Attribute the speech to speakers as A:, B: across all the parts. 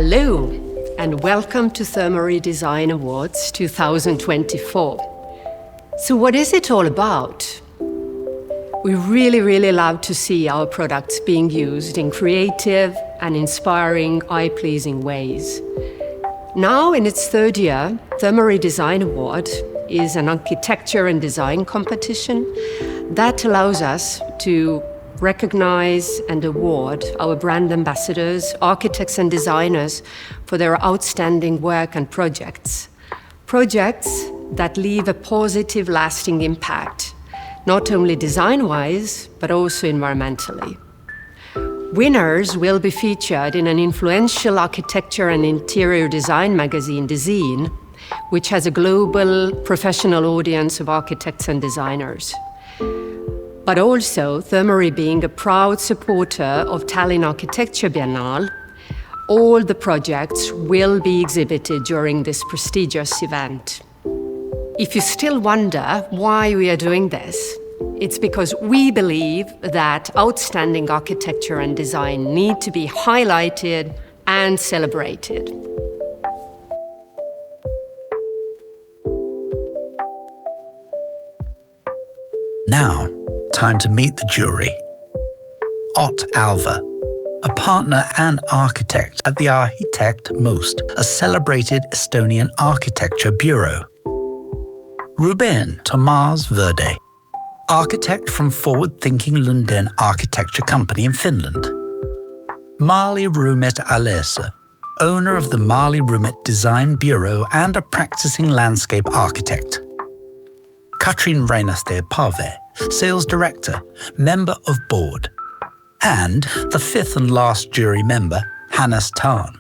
A: Hello, and welcome to Thermory Design Awards 2024. So what is it all about? We really love to see our products being used in creative and inspiring, eye-pleasing ways. Now, in its third year, Thermory Design Award is an architecture and design competition that allows us to recognize and award our brand ambassadors, architects and designers for their outstanding work and projects. Projects that leave a positive, lasting impact, not only design-wise, but also environmentally. Winners will be featured in an influential architecture and interior design magazine, Design, which has a global professional audience of architects and designers. But also, Thermory being a proud supporter of Tallinn Architecture Biennale, all the projects will be exhibited during this prestigious event. If you still wonder why we are doing this, it's because we believe that outstanding architecture and design need to be highlighted and celebrated.
B: Now, time to meet the jury. Ott Alva, a partner and architect at the Architect Most, a celebrated Estonian architecture bureau. Ruben Tomas Verde, architect from forward-thinking Lunden architecture company in Finland. Marley Rumet Alesa, owner of the Marley Rumet Design Bureau and a practicing landscape architect. Katrin Reinaste Pave, sales director, member of board. And the fifth and last jury member, Hannes Tarn,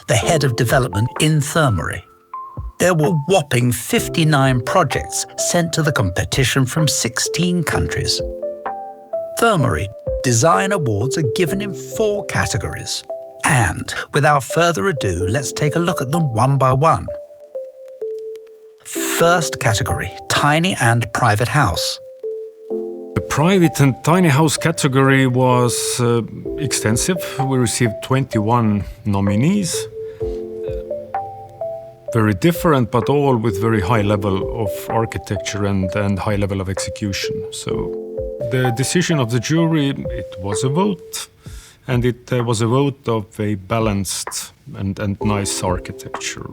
B: the head of development in Thermory. There were whopping 59 projects sent to the competition from 16 countries. Thermory Design Awards are given in 4 categories. And without further ado, let's take a look at them one by one. First category, tiny and private house.
C: The private and tiny house category was extensive. We received 21 nominees. Very different, but all with very high level of architecture and high level of execution. So the decision of the jury, it was a vote, and it was a vote of a balanced and nice architecture.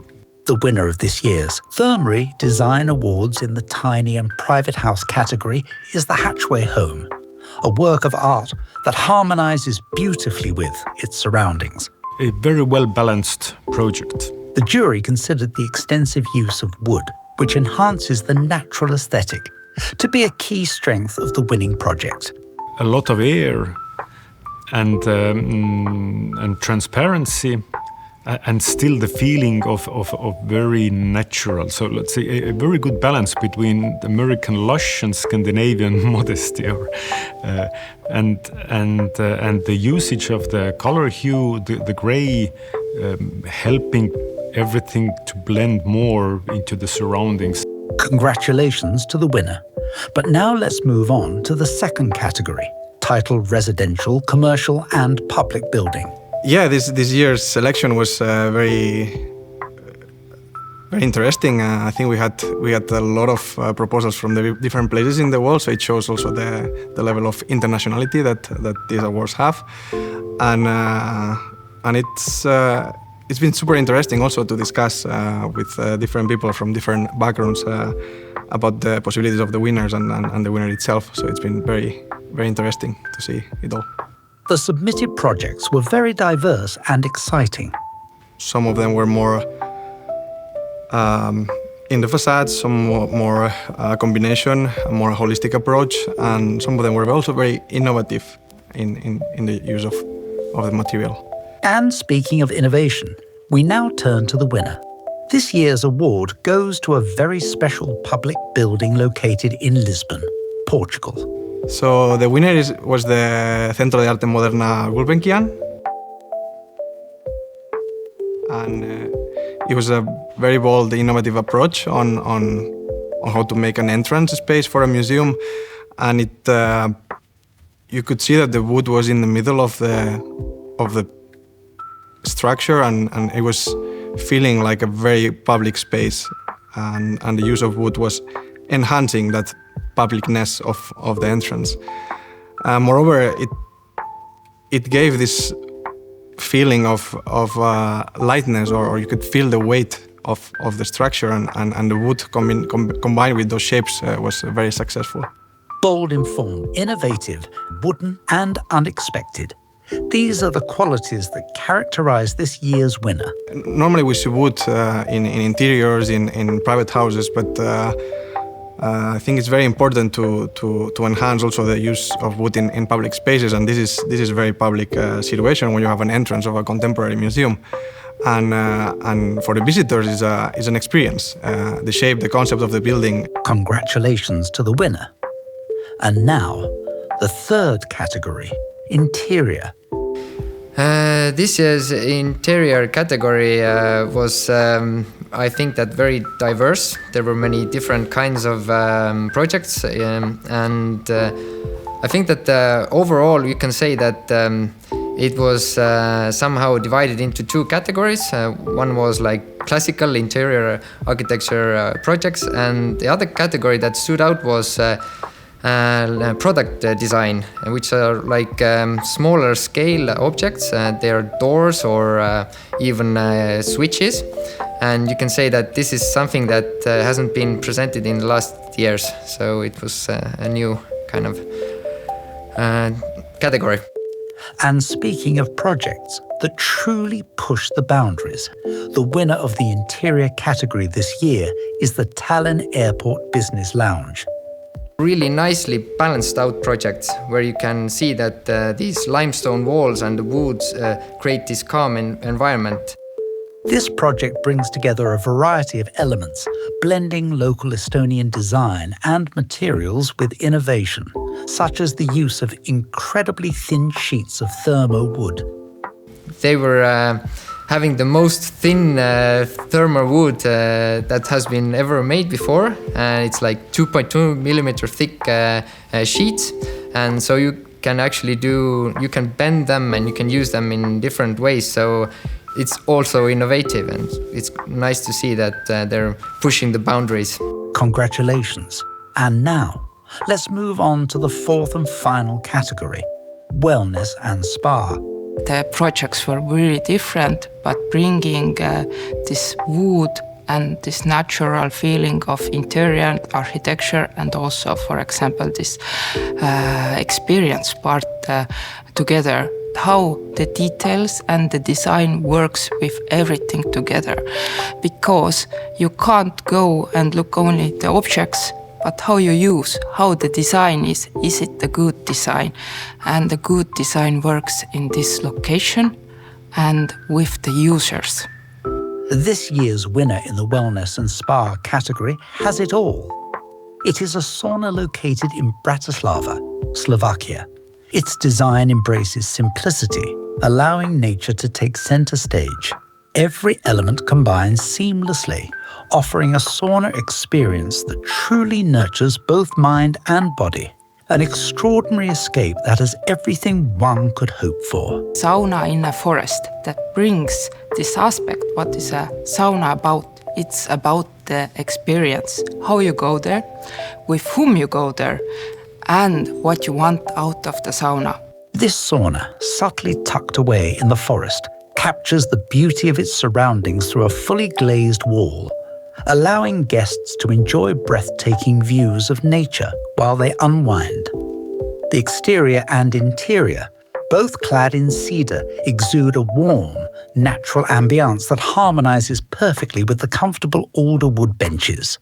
B: The winner of this year's Thermory Design Awards in the tiny and private house category is the Hatchway Home, a work of art that harmonizes beautifully with its surroundings.
C: A very well-balanced project.
B: The jury considered the extensive use of wood, which enhances the natural aesthetic, to be a key strength of the winning project.
C: A lot of air and transparency, and still the feeling of very natural. So let's say a very good balance between the American lush and Scandinavian modesty, and the usage of the color hue, the gray, helping everything to blend more into the surroundings.
B: Congratulations to the winner. But now let's move on to the second category, titled Residential, Commercial and Public Building.
D: Yeah, this year's selection was very interesting. I think we had a lot of proposals from the different places in the world, so it shows also the level of internationality that these awards have, and it's been super interesting also to discuss with different people from different backgrounds about the possibilities of the winners and the winner itself. So it's been very interesting to see it all.
B: The submitted projects were very diverse and exciting.
D: Some of them were more in the facades, some more combination, a more holistic approach, and some of them were also very innovative in the use of the material.
B: And speaking of innovation, we now turn to the winner. This year's award goes to a very special public building located in Lisbon, Portugal.
D: So the winner was the Centro de Arte Moderna Gulbenkian, and it was a very bold, innovative approach on how to make an entrance space for a museum, and you could see that the wood was in the middle of the structure, and it was feeling like a very public space, and the use of wood was enhancing that publicness of the entrance. Moreover, it gave this feeling of lightness, or you could feel the weight of the structure, and the wood combined with those shapes was very successful.
B: Bold in form, innovative, wooden and unexpected. These are the qualities that characterize this year's winner.
D: Normally we see wood in interiors, in private houses, but I think it's very important to enhance also the use of wood in public spaces, and this is a very public situation when you have an entrance of a contemporary museum. And for the visitors is an experience. The shape, the concept of the building.
B: Congratulations to the winner. And now, the third category, interior.
E: This year's interior category was, I think, that very diverse. There were many different kinds of projects, and I think that overall you can say that it was somehow divided into two categories. One was like classical interior architecture projects, and the other category that stood out was product design, which are like smaller scale objects. They are doors or even switches. And you can say that this is something that hasn't been presented in the last years. So it was a new kind of category.
B: And speaking of projects that truly push the boundaries, the winner of the interior category this year is the Tallinn Airport Business Lounge.
E: Really nicely balanced out projects where you can see that these limestone walls and the woods create this calm environment.
B: This project brings together a variety of elements, blending local Estonian design and materials with innovation, such as the use of incredibly thin sheets of thermo wood.
E: They were having the most thin thermal wood that has been ever made before. It's like 2.2 millimeter thick sheets, and so you can actually you can bend them and you can use them in different ways. So it's also innovative, and it's nice to see that they're pushing the boundaries.
B: Congratulations. And now, let's move on to the fourth and final category, wellness and spa.
F: The projects were really different, but bringing this wood and this natural feeling of interior architecture, and also, for example, this experience part together, how the details and the design works with everything together. Because you can't go and look only at the objects, but how you use, how the design is it the good design? And the good design works in this location and with the users.
B: This year's winner in the wellness and spa category has it all. It is a sauna located in Bratislava, Slovakia. Its design embraces simplicity, allowing nature to take center stage. Every element combines seamlessly, offering a sauna experience that truly nurtures both mind and body. An extraordinary escape that has everything one could hope for.
F: Sauna in a forest, that brings this aspect. What is a sauna about? It's about the experience, how you go there, with whom you go there, and what you want out of the sauna.
B: This sauna, subtly tucked away in the forest, captures the beauty of its surroundings through a fully glazed wall, allowing guests to enjoy breathtaking views of nature while they unwind. The exterior and interior, both clad in cedar, exude a warm, natural ambience that harmonizes perfectly with the comfortable alder wood benches.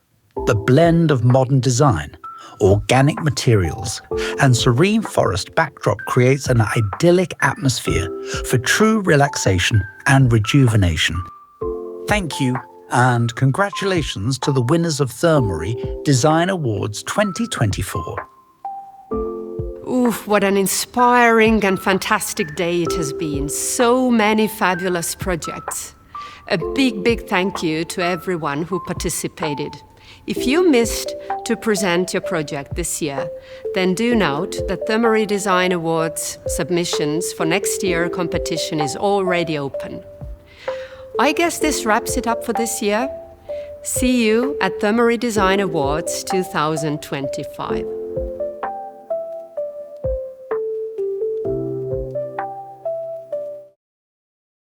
B: The blend of modern design, organic materials, and serene forest backdrop creates an idyllic atmosphere for true relaxation and rejuvenation. Thank you, and congratulations to the winners of Thermory Design Awards 2024.
A: Oof, what an inspiring and fantastic day it has been. So many fabulous projects. A big, big thank you to everyone who participated. If you missed to present your project this year, then do note that Thermory Design Awards submissions for next year competition is already open. I guess this wraps it up for this year. See you at Thermory Design Awards 2025.